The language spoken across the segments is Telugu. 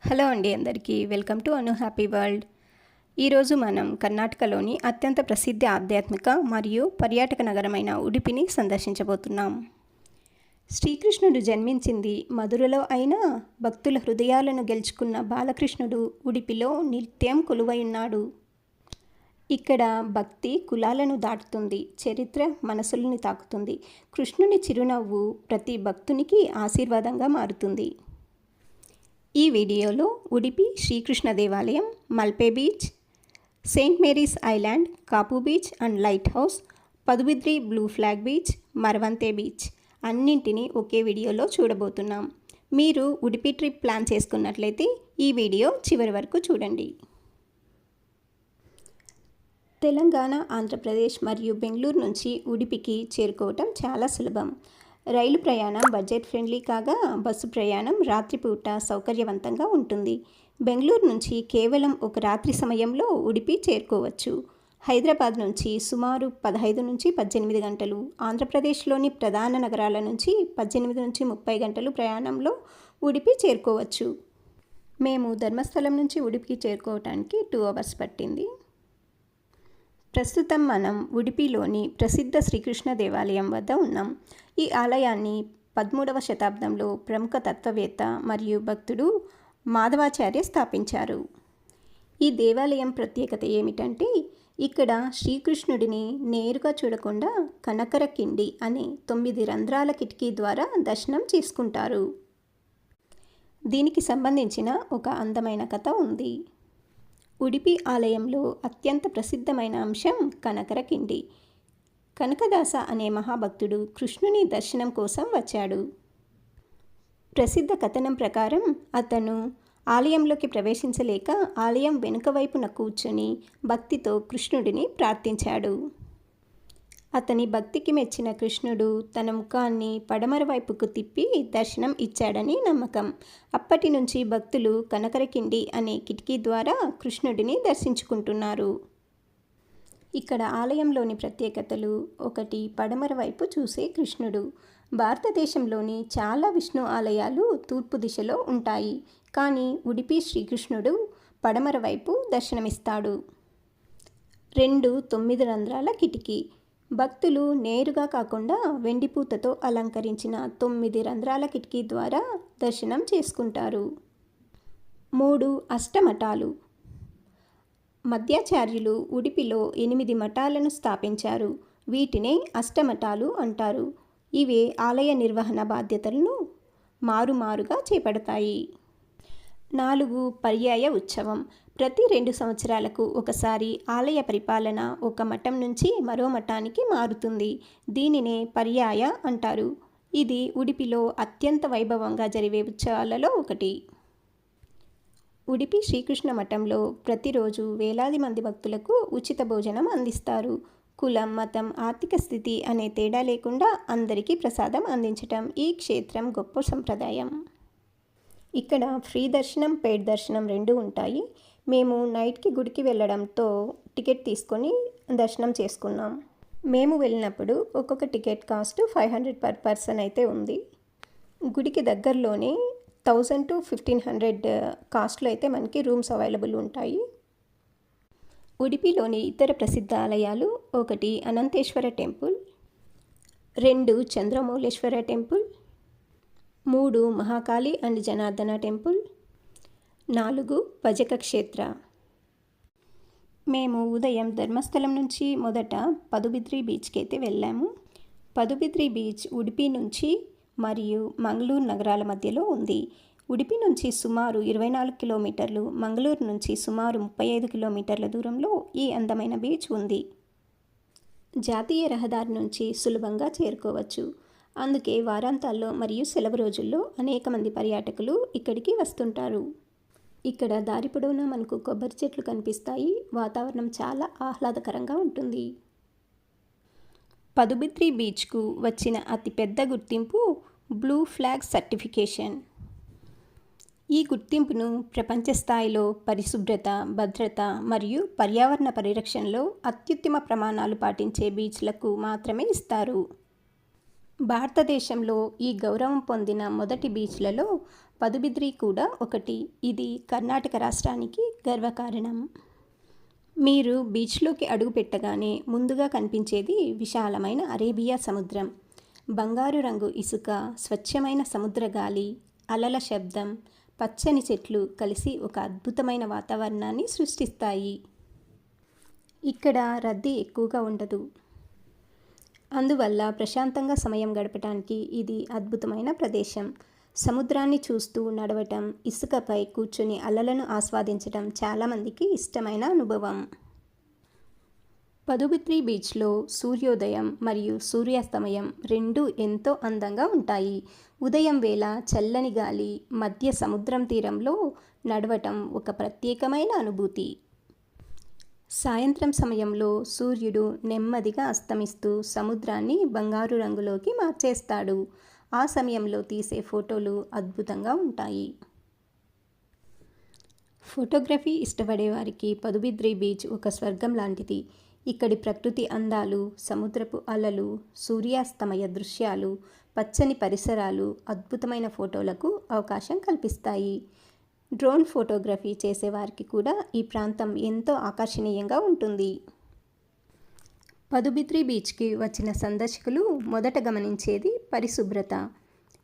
హలో అండి అందరికీ welcome to Anu happy world. ఈరోజు మనం కర్ణాటకలోని అత్యంత ప్రసిద్ధ ఆధ్యాత్మిక మరియు పర్యాటక నగరమైన ఉడిపిని సందర్శించబోతున్నాం. శ్రీకృష్ణుడు జన్మించింది మధురలో అయినా భక్తుల హృదయాలను గెలుచుకున్న బాలకృష్ణుడు ఉడిపిలో నిత్యం కొలువైయున్నాడు. ఇక్కడ భక్తి కులాలను దాటుతుంది, చరిత్ర మనసులను తాకుతుంది. కృష్ణుని చిరునవ్వు ప్రతి భక్తునికి ఆశీర్వాదంగా మారుతుంది. ఈ వీడియోలో ఉడిపి శ్రీకృష్ణ దేవాలయం, Malpe beach, Saint Mary's island, Kapu beach and lighthouse, Padubidri blue flag beach, Maravanthe beach అన్నింటినీ ఒకే వీడియోలో చూడబోతున్నాం. మీరు ఉడిపి ట్రిప్ ప్లాన్ చేసుకున్నట్లయితే ఈ వీడియో చివరి వరకు చూడండి. తెలంగాణ, ఆంధ్రప్రదేశ్ మరియు బెంగళూరు నుంచి ఉడిపికి చేరుకోవటం చాలా సులభం. రైలు ప్రయాణం బడ్జెట్ ఫ్రెండ్లీ కాగా బస్సు ప్రయాణం రాత్రిపూట సౌకర్యవంతంగా ఉంటుంది. బెంగళూరు నుంచి కేవలం ఒక రాత్రి సమయంలో ఉడిపి చేరుకోవచ్చు. హైదరాబాద్ నుంచి సుమారు 15 నుంచి 18 గంటలు, ఆంధ్రప్రదేశ్లోని ప్రధాన నగరాల నుంచి 18 నుంచి 30 గంటలు ప్రయాణంలో ఉడిపి చేరుకోవచ్చు. మేము ధర్మస్థలం నుంచి ఉడిపికి చేరుకోవటానికి 2 అవర్స్ పట్టింది. ప్రస్తుతం మనం ఉడిపిలోని ప్రసిద్ధ శ్రీకృష్ణ దేవాలయం వద్ద ఉన్నాం. ఈ ఆలయాన్ని 13వ శతాబ్దంలో ప్రముఖ తత్వవేత్త మరియు భక్తుడు మాధవాచార్య స్థాపించారు. ఈ దేవాలయం ప్రత్యేకత ఏమిటంటే ఇక్కడ శ్రీకృష్ణుడిని నేరుగా చూడకుండా కనకర కిండి అనే 9 రంధ్రాల కిటికీ ద్వారా దర్శనం చేసుకుంటారు. దీనికి సంబంధించిన ఒక అందమైన కథ ఉంది. ఉడిపి ఆలయంలో అత్యంత ప్రసిద్ధమైన అంశం కనకర కిండి. కనకదాస అనే మహాభక్తుడు కృష్ణుని దర్శనం కోసం వచ్చాడు. ప్రసిద్ధ కథనం ప్రకారం అతను ఆలయంలోకి ప్రవేశించలేక ఆలయం వెనుక వైపున కూర్చొని భక్తితో కృష్ణుడిని ప్రార్థించాడు. అతని భక్తికి మెచ్చిన కృష్ణుడు తన ముఖాన్ని పడమర వైపుకు తిప్పి దర్శనం ఇచ్చాడని నమ్మకం. అప్పటి నుంచి భక్తులు కనకరకిండి అనే కిటికీ ద్వారా కృష్ణుడిని దర్శించుకుంటున్నారు. ఇక్కడ ఆలయంలోని ప్రత్యేకతలు: 1. పడమర వైపు చూసే కృష్ణుడు. భారతదేశంలోని చాలా విష్ణు ఆలయాలు తూర్పు దిశలో ఉంటాయి, కానీ ఉడిపి శ్రీకృష్ణుడు పడమర వైపు దర్శనమిస్తాడు. 2. 9 రంధ్రాల కిటికీ. భక్తులు నేరుగా కాకుండా వెండిపూతతో అలంకరించిన 9 రంధ్రాల కిటికీ ద్వారా దర్శనం చేసుకుంటారు. 3. అష్టమఠాలు. మధ్యాచార్యులు ఉడిపిలో 8 మఠాలను స్థాపించారు. వీటినే అష్టమఠాలు అంటారు. ఇవే ఆలయ నిర్వహణ బాధ్యతలను మారుమారుగా చేపడతాయి. 4. పర్యాయ ఉత్సవం. ప్రతి 2 సంవత్సరాలకు ఒకసారి ఆలయ పరిపాలన ఒక మఠం నుంచి మరో మఠానికి మారుతుంది. దీనినే పర్యాయ అంటారు. ఇది ఉడిపిలో అత్యంత వైభవంగా జరిగే ఉత్సవాలలో ఒకటి. ఉడిపి శ్రీకృష్ణ మఠంలో ప్రతిరోజు వేలాది మంది భక్తులకు ఉచిత భోజనం అందిస్తారు. కులం, మతం, ఆర్థిక స్థితి అనే తేడా లేకుండా అందరికీ ప్రసాదం అందించటం ఈ క్షేత్రం గొప్ప సంప్రదాయం. ఇక్కడ ఫ్రీ దర్శనం, పెయిడ్ దర్శనం 2 ఉంటాయి. మేము నైట్కి గుడికి వెళ్ళడంతో టికెట్ తీసుకొని దర్శనం చేసుకున్నాం. మేము వెళ్ళినప్పుడు ఒక్కొక్క టికెట్ కాస్ట్ 500 పర్ పర్సన్ అయితే ఉంది. గుడికి దగ్గరలోనే 1000 to 1500 కాస్ట్లో అయితే మనకి రూమ్స్ అవైలబుల్ ఉంటాయి. ఉడిపిలోని ఇతర ప్రసిద్ధ ఆలయాలు: 1. Ananteshwara temple, 2. Chandramouleshwara temple, 3. Mahakali and Janardhana temple, 4. భజక క్షేత్ర. మేము ఉదయం ధర్మస్థలం నుంచి మొదట పదుబిద్రి బీచ్కి అయితే వెళ్ళాము. పదుబిద్రి బీచ్ ఉడిపి నుంచి మరియు మంగళూరు నగరాల మధ్యలో ఉంది. ఉడిపి నుంచి సుమారు 24 కిలోమీటర్లు, మంగళూరు నుంచి సుమారు 35 కిలోమీటర్ల దూరంలో ఈ అందమైన బీచ్ ఉంది. జాతీయ రహదారి నుంచి సులభంగా చేరుకోవచ్చు. అందుకే వారాంతాల్లో మరియు సెలవు రోజుల్లో అనేక మంది పర్యాటకులు ఇక్కడికి వస్తుంటారు. ఇక్కడ దారి పొడవునా మనకు కొబ్బరి చెట్లు కనిపిస్తాయి. వాతావరణం చాలా ఆహ్లాదకరంగా ఉంటుంది. పదుబిద్రి బీచ్కు వచ్చిన అతిపెద్ద గుర్తింపు బ్లూ ఫ్లాగ్ సర్టిఫికేషన్. ఈ గుర్తింపును ప్రపంచ స్థాయిలో పరిశుభ్రత, భద్రత మరియు పర్యావరణ పరిరక్షణలో అత్యుత్తమ ప్రమాణాలు పాటించే బీచ్లకు మాత్రమే ఇస్తారు. భారతదేశంలో ఈ గౌరవం పొందిన మొదటి బీచ్లలో పదుబిద్రి కూడా ఒకటి. ఇది కర్ణాటక రాష్ట్రానికి గర్వకారణం. మీరు బీచ్లోకి అడుగుపెట్టగానే ముందుగా కనిపించేది విశాలమైన అరేబియా సముద్రం. బంగారు రంగు ఇసుక, స్వచ్ఛమైన సముద్ర గాలి, అలల శబ్దం, పచ్చని చెట్లు కలిసి ఒక అద్భుతమైన వాతావరణాన్ని సృష్టిస్తాయి. ఇక్కడ రద్దీ ఎక్కువగా ఉండదు. అందువల్ల ప్రశాంతంగా సమయం గడపడానికి ఇది అద్భుతమైన ప్రదేశం. సముద్రాన్ని చూస్తూ నడవటం, ఇసుకపై కూర్చొని అలలను ఆస్వాదించడం చాలామందికి ఇష్టమైన అనుభవం. పదుబిద్రి బీచ్లో సూర్యోదయం మరియు సూర్యాస్తమయం రెండూ ఎంతో అందంగా ఉంటాయి. ఉదయం వేళ చల్లని గాలి మధ్య సముద్రం తీరంలో నడవటం ఒక ప్రత్యేకమైన అనుభూతి. సాయంత్రం సమయంలో సూర్యుడు నెమ్మదిగా అస్తమిస్తూ సముద్రాన్ని బంగారు రంగులోకి మార్చేస్తాడు. ఆ సమయంలో తీసే ఫోటోలు అద్భుతంగా ఉంటాయి. ఫోటోగ్రఫీ ఇష్టపడే వారికి పదుబిద్రి బీచ్ ఒక స్వర్గం లాంటిది. ఇక్కడి ప్రకృతి అందాలు, సముద్రపు అలలు, సూర్యాస్తమయ దృశ్యాలు, పచ్చని పరిసరాలు అద్భుతమైన ఫోటోలకు అవకాశం కల్పిస్తాయి. డ్రోన్ ఫోటోగ్రఫీ చేసేవారికి కూడా ఈ ప్రాంతం ఎంతో ఆకర్షణీయంగా ఉంటుంది. పదుబిద్రి బీచ్కి వచ్చిన సందర్శకులు మొదట గమనించేది పరిశుభ్రత.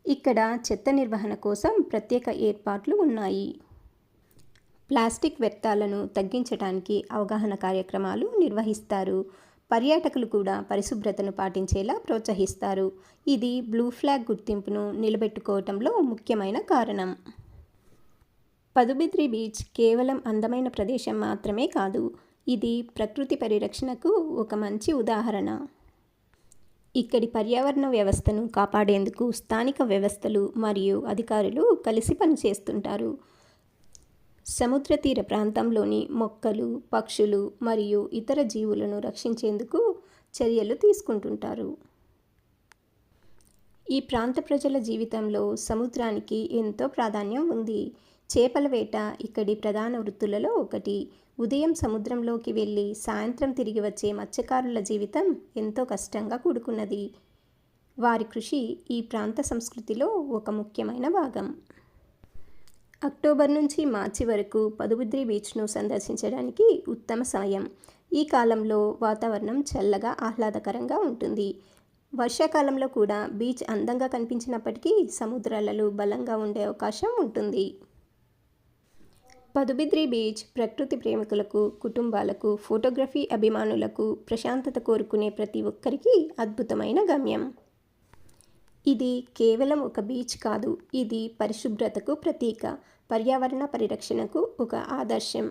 ఇక్కడ చెత్త నిర్వహణ కోసం ప్రత్యేక ఏర్పాట్లు ఉన్నాయి. ప్లాస్టిక్ వ్యర్థాలను తగ్గించడానికి అవగాహన కార్యక్రమాలు నిర్వహిస్తారు. పర్యాటకులు కూడా పరిశుభ్రతను పాటించేలా ప్రోత్సహిస్తారు. ఇది బ్లూ ఫ్లాగ్ గుర్తింపును నిలబెట్టుకోవటంలో ముఖ్యమైన కారణం. పదుబిద్రి బీచ్ కేవలం అందమైన ప్రదేశం మాత్రమే కాదు, ఇది ప్రకృతి పరిరక్షణకు ఒక మంచి ఉదాహరణ. ఇక్కడి పర్యావరణ వ్యవస్థను కాపాడేందుకు స్థానిక వ్యవస్థలు మరియు అధికారులు కలిసి పనిచేస్తుంటారు. సముద్ర తీర ప్రాంతంలోని మొక్కలు, పక్షులు మరియు ఇతర జీవులను రక్షించేందుకు చర్యలు తీసుకుంటుంటారు. ఈ ప్రాంత ప్రజల జీవితంలో సముద్రానికి ఎంతో ప్రాధాన్యం ఉంది. చేపల వేట ఇక్కడి ప్రధాన వృత్తులలో ఒకటి. ఉదయం సముద్రంలోకి వెళ్ళి సాయంత్రం తిరిగి వచ్చే మత్స్యకారుల జీవితం ఎంతో కష్టంగా కూడుకున్నది. వారి కృషి ఈ ప్రాంత సంస్కృతిలో ఒక ముఖ్యమైన భాగం. అక్టోబర్ నుంచి మార్చి వరకు పదుబిద్రి బీచ్ను సందర్శించడానికి ఉత్తమ సమయం. ఈ కాలంలో వాతావరణం చల్లగా ఆహ్లాదకరంగా ఉంటుంది. వర్షాకాలంలో కూడా బీచ్ అందంగా కనిపించినప్పటికీ సముద్రాలలో బలంగా ఉండే అవకాశం ఉంటుంది. పదుబిద్రి బీచ్ ప్రకృతి ప్రేమికులకు, కుటుంబాలకు, ఫోటోగ్రఫీ అభిమానులకు, ప్రశాంతత కోరుకునే ప్రతి ఒక్కరికి అద్భుతమైన గమ్యం. ఇది కేవలం ఒక బీచ్ కాదు, ఇది పరిశుభ్రతకు ప్రతీక, పర్యావరణ పరిరక్షణకు ఒక ఆదర్శం.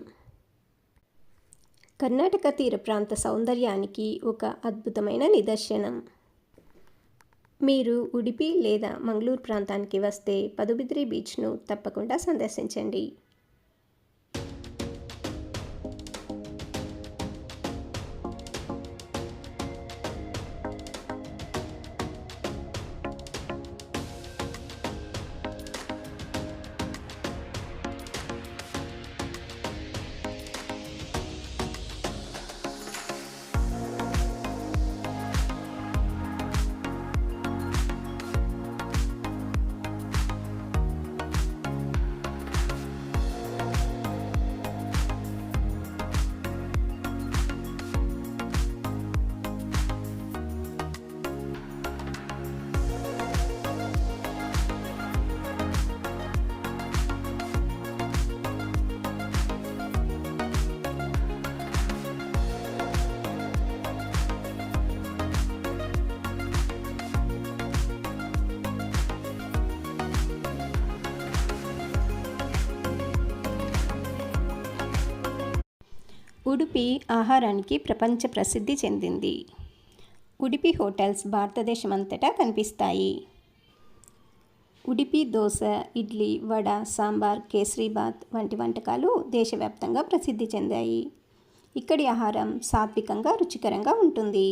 కర్ణాటక తీర ప్రాంత సౌందర్యానికి ఒక అద్భుతమైన నిదర్శనం. మీరు ఉడిపి లేదా మంగళూరు ప్రాంతానికి వస్తే పదుబిద్రి బీచ్ను తప్పకుండా సందర్శించండి. ఉడుపి ఆహారానికి ప్రపంచ ప్రసిద్ధి చెందింది. ఉడిపి హోటల్స్ భారతదేశమంతటా కనిపిస్తాయి. ఉడిపి దోశ, ఇడ్లీ, వడ, సాంబార్, కేసరీబాత్ వంటి వంటకాలు దేశవ్యాప్తంగా ప్రసిద్ధి చెందాయి. ఇక్కడి ఆహారం సాత్వికంగా, రుచికరంగా ఉంటుంది.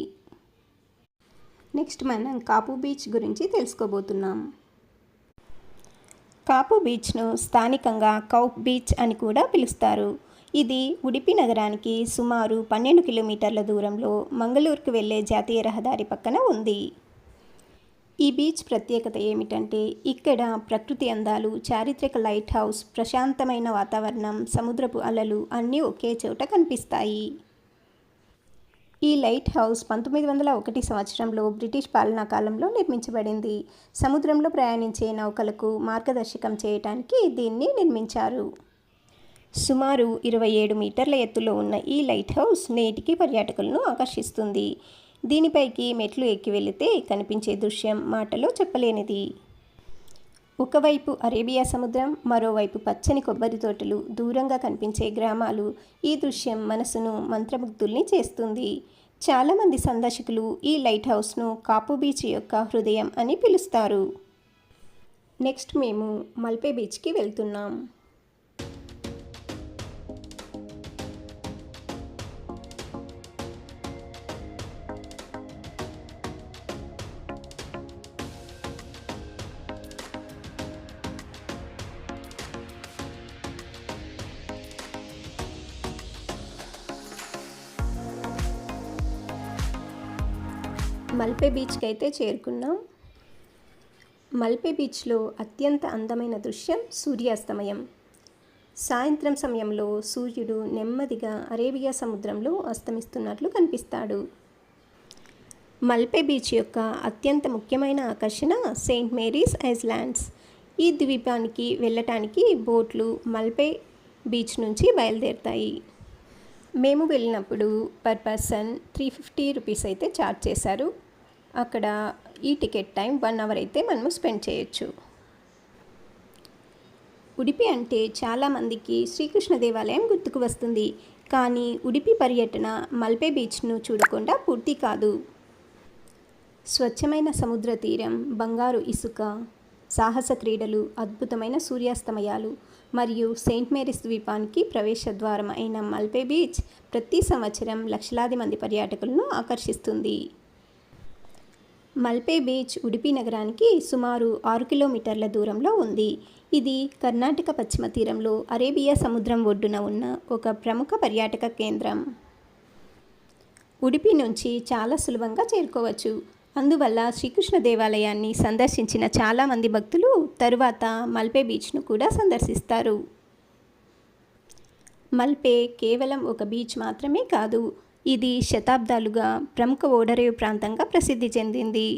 నెక్స్ట్ మనం కాపు బీచ్ గురించి తెలుసుకోబోతున్నాం. కాపు బీచ్ను స్థానికంగా కౌప్ బీచ్ అని కూడా పిలుస్తారు. ఇది ఉడిపి నగరానికి సుమారు 12 కిలోమీటర్ల దూరంలో మంగళూరుకు వెళ్లే జాతీయ రహదారి పక్కన ఉంది. ఈ బీచ్ ప్రత్యేకత ఏమిటంటే ఇక్కడ ప్రకృతి అందాలు, చారిత్రక లైట్ హౌస్, ప్రశాంతమైన వాతావరణం, సముద్రపు అలలు అన్నీ ఒకే చోట కనిపిస్తాయి. ఈ లైట్ హౌస్ 1901 సంవత్సరంలో బ్రిటిష్ పాలనా కాలంలో నిర్మించబడింది. సముద్రంలో ప్రయాణించే నౌకలకు మార్గదర్శకం చేయడానికి దీన్ని నిర్మించారు. సుమారు 27 మీటర్ల ఎత్తులో ఉన్న ఈ లైట్ హౌస్ నేటికి పర్యాటకులను ఆకర్షిస్తుంది. దీనిపైకి మెట్లు ఎక్కి వెళితే కనిపించే దృశ్యం మాటలో చెప్పలేనిది. ఒకవైపు అరేబియా సముద్రం, మరోవైపు పచ్చని కొబ్బరి తోటలు, దూరంగా కనిపించే గ్రామాలు. ఈ దృశ్యం మనసును మంత్రముగ్ధుల్ని చేస్తుంది. చాలామంది సందర్శకులు ఈ లైట్ హౌస్ను కాపు బీచ్ యొక్క హృదయం అని పిలుస్తారు. నెక్స్ట్ మేము మల్పే బీచ్కి వెళ్తున్నాం. మల్పే బీచ్కి అయితే చేరుకున్నాం. మల్పే బీచ్లో అత్యంత అందమైన దృశ్యం సూర్యాస్తమయం. సాయంత్రం సమయంలో సూర్యుడు నెమ్మదిగా అరేబియా సముద్రంలో అస్తమిస్తున్నట్లు కనిపిస్తాడు. మల్పే బీచ్ యొక్క అత్యంత ముఖ్యమైన ఆకర్షణ సెయింట్ మేరీస్ ఐలాండ్స్. ఈ ద్వీపానికి వెళ్ళటానికి బోట్లు మల్పే బీచ్ నుంచి బయలుదేరుతాయి. మేము వెళ్ళినప్పుడు పర్ పర్సన్ 350 రూపీస్ అయితే ఛార్జ్ చేశారు. అక్కడ ఈ టికెట్ టైం 1 అవర్ అయితే మనము స్పెండ్ చేయొచ్చు. ఉడిపి అంటే చాలామందికి శ్రీకృష్ణ దేవాలయం గుర్తుకు వస్తుంది. కానీ ఉడిపి పర్యటన మల్పే బీచ్ను చూడకుండా పూర్తి కాదు. స్వచ్ఛమైన సముద్ర తీరం, బంగారు ఇసుక, సాహస క్రీడలు, అద్భుతమైన సూర్యాస్తమయాలు మరియు సెయింట్ మేరీస్ ద్వీపానికి ప్రవేశ ద్వారం అయిన మల్పే బీచ్ ప్రతి సంవత్సరం లక్షలాది మంది పర్యాటకులను ఆకర్షిస్తుంది. మల్పే బీచ్ ఉడిపి నగరానికి సుమారు 6 కిలోమీటర్ల దూరంలో ఉంది. ఇది కర్ణాటక పశ్చిమ తీరంలో అరేబియా సముద్రం ఒడ్డున ఉన్న ఒక ప్రముఖ పర్యాటక కేంద్రం. ఉడిపి నుంచి చాలా సులభంగా చేరుకోవచ్చు. అందువల్ల శ్రీకృష్ణ దేవాలయాన్ని సందర్శించిన చాలామంది భక్తులు తరువాత మల్పే బీచ్ను కూడా సందర్శిస్తారు. మల్పే కేవలం ఒక బీచ్ మాత్రమే కాదు, ఇది శతాబ్దాలుగా ప్రముఖ ఓడరేవు ప్రాంతంగా ప్రసిద్ధి చెందింది.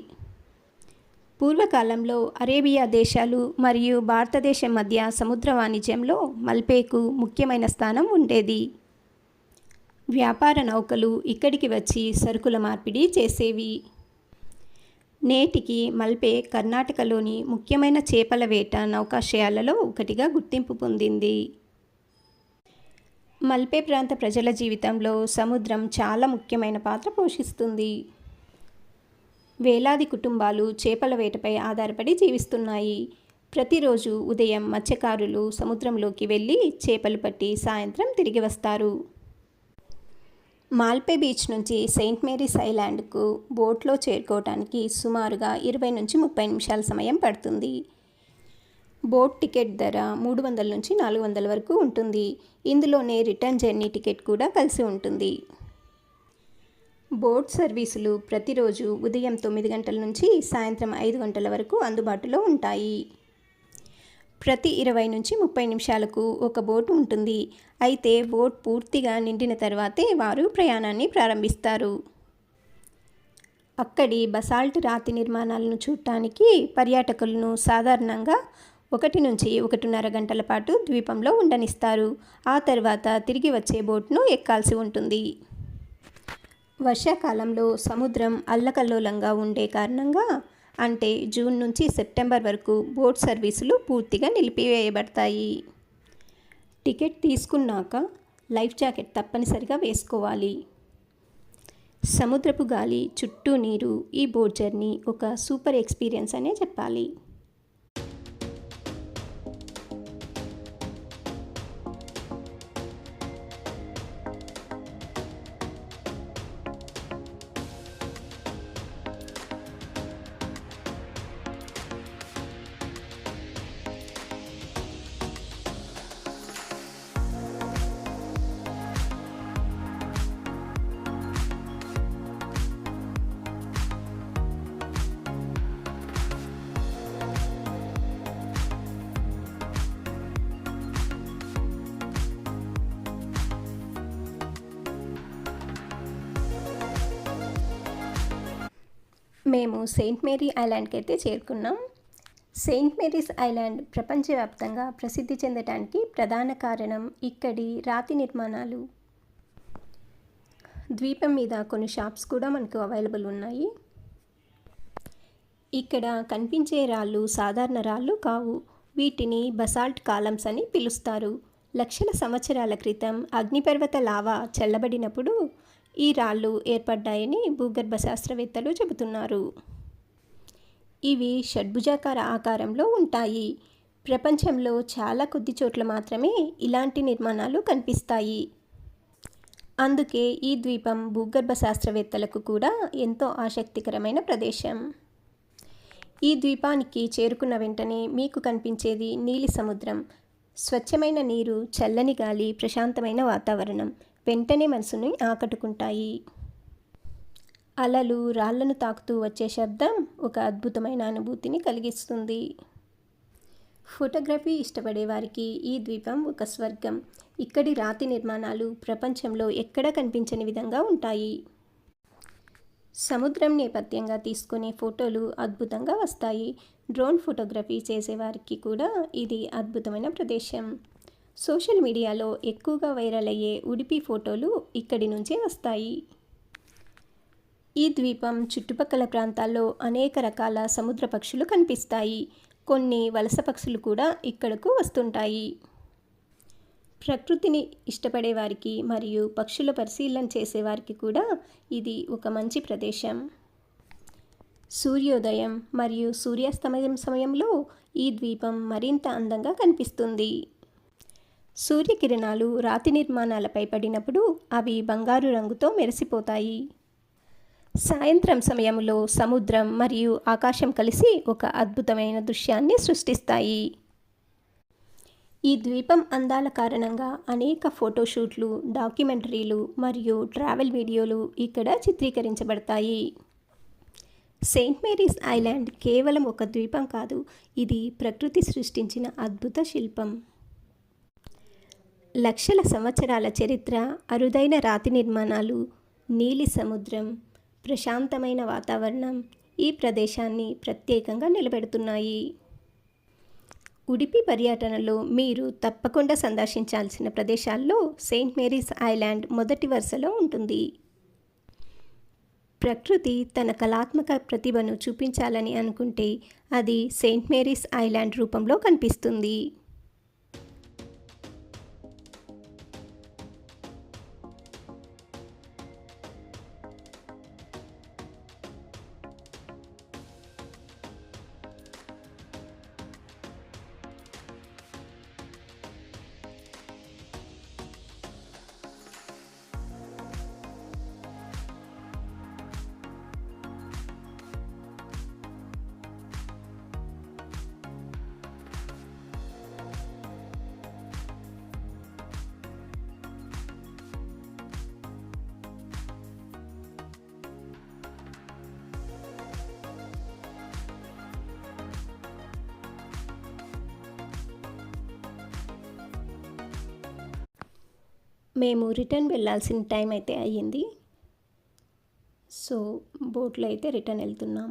పూర్వకాలంలో అరేబియా దేశాలు మరియు భారతదేశం మధ్య సముద్ర వాణిజ్యంలో మల్పేకు ముఖ్యమైన స్థానం ఉండేది. వ్యాపార నౌకలు ఇక్కడికి వచ్చి సరుకుల మార్పిడి చేసేవి. నేటికి మల్పే కర్ణాటకలోని ముఖ్యమైన చేపల వేట నౌకాశ్రయాలలో ఒకటిగా గుర్తింపు పొందింది. మల్పే ప్రాంత ప్రజల జీవితంలో సముద్రం చాలా ముఖ్యమైన పాత్ర పోషిస్తుంది. వేలాది కుటుంబాలు చేపల వేటపై ఆధారపడి జీవిస్తున్నాయి. ప్రతిరోజు ఉదయం మత్స్యకారులు సముద్రంలోకి వెళ్ళి చేపలు పట్టి సాయంత్రం తిరిగి వస్తారు. మల్పే బీచ్ నుంచి సెయింట్ మేరీస్ ఐలాండ్కు బోట్లో చేరుకోవడానికి సుమారుగా 20 నుంచి 30 నిమిషాల సమయం పడుతుంది. బోట్ టికెట్ ధర 300 నుంచి 400 వరకు ఉంటుంది. ఇందులోనే రిటర్న్ జర్నీ టికెట్ కూడా కలిసి ఉంటుంది. బోట్ సర్వీసులు ప్రతిరోజు ఉదయం 9 గంటల నుంచి సాయంత్రం 5 గంటల వరకు అందుబాటులో ఉంటాయి. ప్రతి 20 నుంచి 30 నిమిషాలకు ఒక బోటు ఉంటుంది. అయితే బోట్ పూర్తిగా నిండిన తర్వాతే వారు ప్రయాణాన్ని ప్రారంభిస్తారు. అక్కడి బసాల్ట్ రాతి నిర్మాణాలను చూడటానికి పర్యాటకులను సాధారణంగా 1 నుంచి 1.5 గంటల పాటు ద్వీపంలో ఉండనిస్తారు. ఆ తర్వాత తిరిగి వచ్చే బోట్ను ఎక్కాల్సి ఉంటుంది. వర్షాకాలంలో సముద్రం అల్లకల్లోలంగా ఉండే కారణంగా అంటే జూన్ నుంచి సెప్టెంబర్ వరకు బోట్ సర్వీసులు పూర్తిగా నిలిపివేయబడతాయి. టికెట్ తీసుకున్నాక లైఫ్ జాకెట్ తప్పనిసరిగా వేసుకోవాలి. సముద్రపు గాలి, చుట్టూ నీరు, ఈ బోట్ జర్నీ ఒక సూపర్ ఎక్స్పీరియన్స్ అనే చెప్పాలి. మేము సెయింట్ మేరీ ఐలాండ్కి అయితే చేరుకున్నాం. సెయింట్ మేరీస్ ఐలాండ్ ప్రపంచవ్యాప్తంగా ప్రసిద్ధి చెందటానికి ప్రధాన కారణం ఇక్కడి రాతి నిర్మాణాలు. ద్వీపం మీద కొన్ని షాప్స్ కూడా మనకు అవైలబుల్ ఉన్నాయి. ఇక్కడ కనిపించే రాళ్ళు సాధారణ రాళ్ళు కావు. వీటిని బసాల్ట్ కాలమ్స్ అని పిలుస్తారు. లక్షల సంవత్సరాల క్రితం అగ్నిపర్వత లావా చల్లబడినప్పుడు ఈ రాళ్ళు ఏర్పడ్డాయని భూగర్భ శాస్త్రవేత్తలు చెబుతున్నారు. ఇవి షడ్భుజాకార ఆకారంలో ఉంటాయి. ప్రపంచంలో చాలా కొద్ది చోట్ల మాత్రమే ఇలాంటి నిర్మాణాలు కనిపిస్తాయి. అందుకే ఈ ద్వీపం భూగర్భ శాస్త్రవేత్తలకు కూడా ఎంతో ఆసక్తికరమైన ప్రదేశం. ఈ ద్వీపానికి చేరుకున్న వెంటనే మీకు కనిపించేది నీలి సముద్రం. స్వచ్ఛమైన నీరు, చల్లని గాలి, ప్రశాంతమైన వాతావరణం వెంటనే మనసుని ఆకట్టుకుంటాయి. అలలు రాళ్లను తాకుతూ వచ్చే శబ్దం ఒక అద్భుతమైన అనుభూతిని కలిగిస్తుంది. ఫోటోగ్రఫీ ఇష్టపడే వారికి ఈ ద్వీపం ఒక స్వర్గం. ఇక్కడి రాతి నిర్మాణాలు ప్రపంచంలో ఎక్కడా కనిపించని విధంగా ఉంటాయి. సముద్రం నేపథ్యంగా తీసుకునే ఫోటోలు అద్భుతంగా వస్తాయి. డ్రోన్ ఫోటోగ్రఫీ చేసేవారికి కూడా ఇది అద్భుతమైన ప్రదేశం. సోషల్ మీడియాలో ఎక్కువగా వైరల్ అయ్యే ఉడిపి ఫోటోలు ఇక్కడి నుంచే వస్తాయి. ఈ ద్వీపం చుట్టుపక్కల ప్రాంతాల్లో అనేక రకాల సముద్ర పక్షులు కనిపిస్తాయి. కొన్ని వలస పక్షులు కూడా ఇక్కడకు వస్తుంటాయి. ప్రకృతిని ఇష్టపడే వారికి మరియు పక్షుల పరిశీలన చేసేవారికి కూడా ఇది ఒక మంచి ప్రదేశం. సూర్యోదయం మరియు సూర్యాస్తమయం సమయంలో ఈ ద్వీపం మరింత అందంగా కనిపిస్తుంది. సూర్యకిరణాలు రాతి నిర్మాణాలపై పడినప్పుడు అవి బంగారు రంగుతో మెరిసిపోతాయి. సాయంత్రం సమయంలో సముద్రం మరియు ఆకాశం కలిసి ఒక అద్భుతమైన దృశ్యాన్ని సృష్టిస్తాయి. ఈ ద్వీపం అందాల కారణంగా అనేక ఫోటోషూట్లు, డాక్యుమెంటరీలు మరియు ట్రావెల్ వీడియోలు ఇక్కడ చిత్రీకరించబడతాయి. సెయింట్ మేరీస్ ఐలాండ్ కేవలం ఒక ద్వీపం కాదు, ఇది ప్రకృతి సృష్టించిన అద్భుత శిల్పం. లక్షల సంవత్సరాల చరిత్ర, అరుదైన రాతి నిర్మాణాలు, నీలి సముద్రం, ప్రశాంతమైన వాతావరణం ఈ ప్రదేశాన్ని ప్రత్యేకంగా నిలబెడుతున్నాయి. ఉడిపి పర్యటనలో మీరు తప్పకుండా సందర్శించాల్సిన ప్రదేశాల్లో సెయింట్ మేరీస్ ఐలాండ్ మొదటి వరుసలో ఉంటుంది. ప్రకృతి తన కళాత్మక ప్రతిభను చూపించాలని అనుకుంటే అది సెయింట్ మేరీస్ ఐలాండ్ రూపంలో కనిపిస్తుంది. మేము రిటర్న్ వెళ్ళాల్సిన టైం అయితే అయ్యింది. సో బోట్లో అయితే రిటర్న్ వెళ్తున్నాం.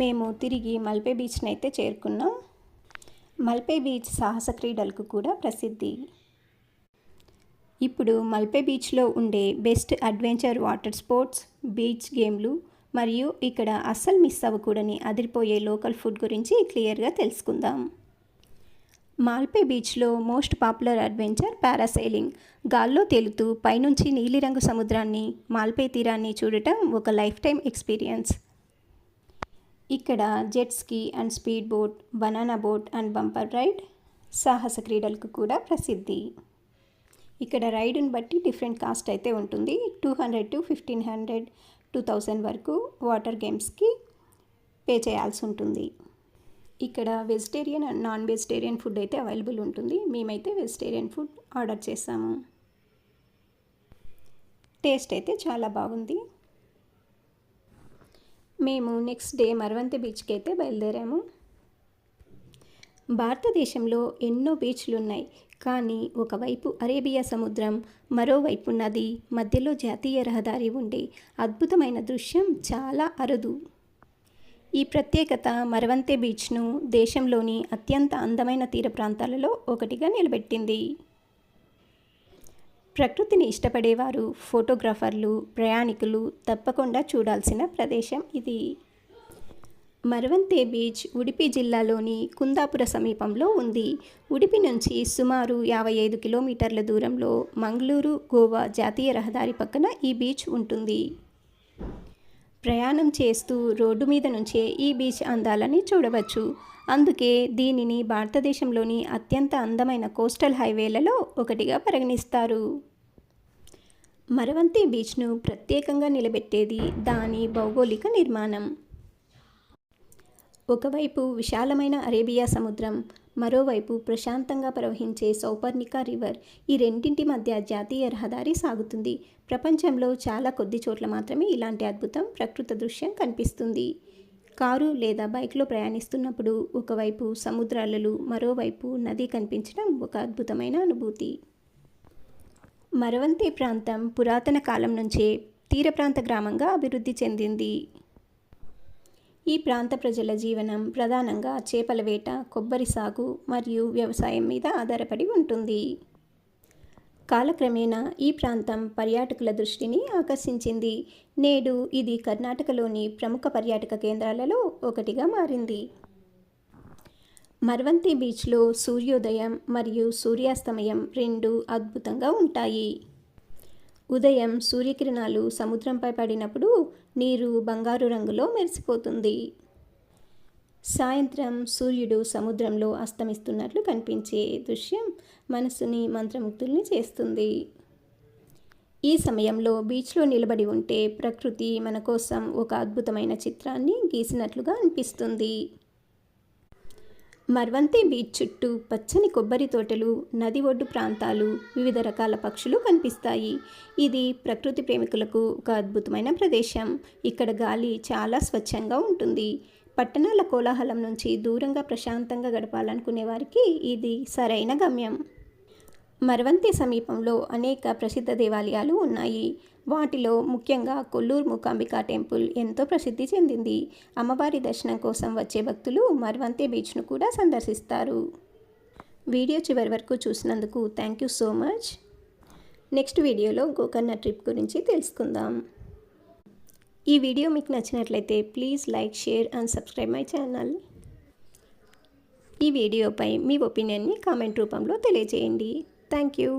మేము తిరిగి మల్పే బీచ్ని అయితే చేరుకున్నాం. మల్పే బీచ్ సాహస క్రీడలకు కూడా ప్రసిద్ధి. ఇప్పుడు మల్పే బీచ్లో ఉండే best adventure water sports, beach గేమ్లు మరియు ఇక్కడ అస్సలు మిస్ అవ్వకూడని అదిరిపోయే లోకల్ ఫుడ్ గురించి క్లియర్గా తెలుసుకుందాం. మాల్పే బీచ్లో మోస్ట్ పాపులర్ అడ్వెంచర్ పారాసైలింగ్. గాల్లో తేలుతూ పైనుంచి నీలిరంగు సముద్రాన్ని, మాల్పే తీరాన్ని చూడటం ఒక లైఫ్ టైం ఎక్స్పీరియన్స్. ఇక్కడ jet ski and speed boat, banana boat and bumper ride సాహస క్రీడలకు కూడా ప్రసిద్ధి. ఇక్కడ రైడ్ని బట్టి డిఫరెంట్ కాస్ట్ అయితే ఉంటుంది. 200 to 1500, 2000 వరకు వాటర్ గేమ్స్కి పే చేయాల్సి ఉంటుంది. ఇక్కడ vegetarian and non vegetarian food అయితే అవైలబుల్ ఉంటుంది. మేమైతే వెజిటేరియన్ ఫుడ్ ఆర్డర్ చేసాము. టేస్ట్ అయితే చాలా బాగుంది. మేము నెక్స్ట్ డే మరవంతే బీచ్కి అయితే బయలుదేరాము. భారతదేశంలో ఎన్నో బీచ్లు ఉన్నాయి, కానీ ఒకవైపు అరేబియా సముద్రం, మరోవైపు నది, మధ్యలో జాతీయ రహదారి ఉండే అద్భుతమైన దృశ్యం చాలా అరుదు. ఈ ప్రత్యేకత మరవంతే బీచ్ను దేశంలోని అత్యంత అందమైన తీర ప్రాంతాలలో ఒకటిగా నిలబెట్టింది. ప్రకృతిని ఇష్టపడేవారు, ఫోటోగ్రాఫర్లు, ప్రయాణికులు తప్పకుండా చూడాల్సిన ప్రదేశం ఇది. మరవంతే బీచ్ ఉడిపి జిల్లాలోని కుందాపుర సమీపంలో ఉంది. ఉడిపి నుంచి సుమారు 55 కిలోమీటర్ల దూరంలో మంగళూరు గోవా జాతీయ రహదారి పక్కన ఈ బీచ్ ఉంటుంది. ప్రయాణం చేస్తూ రోడ్డు మీద నుంచే ఈ బీచ్ అందాలని చూడవచ్చు. అందుకే దీనిని భారతదేశంలోని అత్యంత అందమైన కోస్టల్ హైవేలలో ఒకటిగా పరిగణిస్తారు. మరవంతే బీచ్ను ప్రత్యేకంగా నిలబెట్టేది దాని భౌగోళిక నిర్మాణం. ఒకవైపు విశాలమైన అరేబియా సముద్రం, మరోవైపు ప్రశాంతంగా ప్రవహించే సౌపర్ణిక రివర్. ఈ రెండింటి మధ్య జాతీయ రహదారి సాగుతుంది. ప్రపంచంలో చాలా కొద్ది చోట్ల మాత్రమే ఇలాంటి అద్భుతం ప్రకృతి దృశ్యం కనిపిస్తుంది. కారు లేదా బైక్లో ప్రయాణిస్తున్నప్పుడు ఒకవైపు సముద్రాలలు, మరోవైపు నది కనిపించడం ఒక అద్భుతమైన అనుభూతి. మరవంతే ప్రాంతం పురాతన కాలం నుంచే తీర ప్రాంత గ్రామంగా అభివృద్ధి చెందింది. ఈ ప్రాంత ప్రజల జీవనం ప్రధానంగా చేపల వేట, కొబ్బరి సాగు మరియు వ్యవసాయం మీద ఆధారపడి ఉంటుంది. కాలక్రమేణా ఈ ప్రాంతం పర్యాటకుల దృష్టిని ఆకర్షించింది. నేడు ఇది కర్ణాటకలోని ప్రముఖ పర్యాటక కేంద్రాలలో ఒకటిగా మారింది. మరవంతే బీచ్లో సూర్యోదయం మరియు సూర్యాస్తమయం రెండూ అద్భుతంగా ఉంటాయి. ఉదయం సూర్యకిరణాలు సముద్రంపై పడినప్పుడు నీరు బంగారు రంగులో మెరిసిపోతుంది. సాయంత్రం సూర్యుడు సముద్రంలో అస్తమిస్తున్నట్లు కనిపించే దృశ్యం మనసుని మంత్రముగ్ధుల్ని చేస్తుంది. ఈ సమయంలో బీచ్లో నిలబడి ఉంటే ప్రకృతి మన కోసం ఒక అద్భుతమైన చిత్రాన్ని గీసినట్లుగా అనిపిస్తుంది. మరవంతే బీచ్ చుట్టూ పచ్చని కొబ్బరి తోటలు, నది ఒడ్డు ప్రాంతాలు, వివిధ రకాల పక్షులు కనిపిస్తాయి. ఇది ప్రకృతి ప్రేమికులకు ఒక అద్భుతమైన ప్రదేశం. ఇక్కడ గాలి చాలా స్వచ్ఛంగా ఉంటుంది. పట్టణాల కోలాహలం నుంచి దూరంగా ప్రశాంతంగా గడపాలనుకునే వారికి ఇది సరైన గమ్యం. మరవంతే సమీపంలో అనేక ప్రసిద్ధ దేవాలయాలు ఉన్నాయి. వాటిలో ముఖ్యంగా కొల్లూరు మూకాంబికా టెంపుల్ ఎంతో ప్రసిద్ధి చెందింది. అమ్మవారి దర్శనం కోసం వచ్చే భక్తులు మరవంతే బీచ్ను కూడా సందర్శిస్తారు. వీడియో చివరి వరకు చూసినందుకు thank you so much. Next వీడియోలో గోకర్ణ ట్రిప్ గురించి తెలుసుకుందాం. ఈ వీడియో మీకు నచ్చినట్లయితే please like, share and subscribe my channel. ఈ వీడియోపై మీ ఒపీనియన్ని కామెంట్ రూపంలో తెలియజేయండి. Thank you.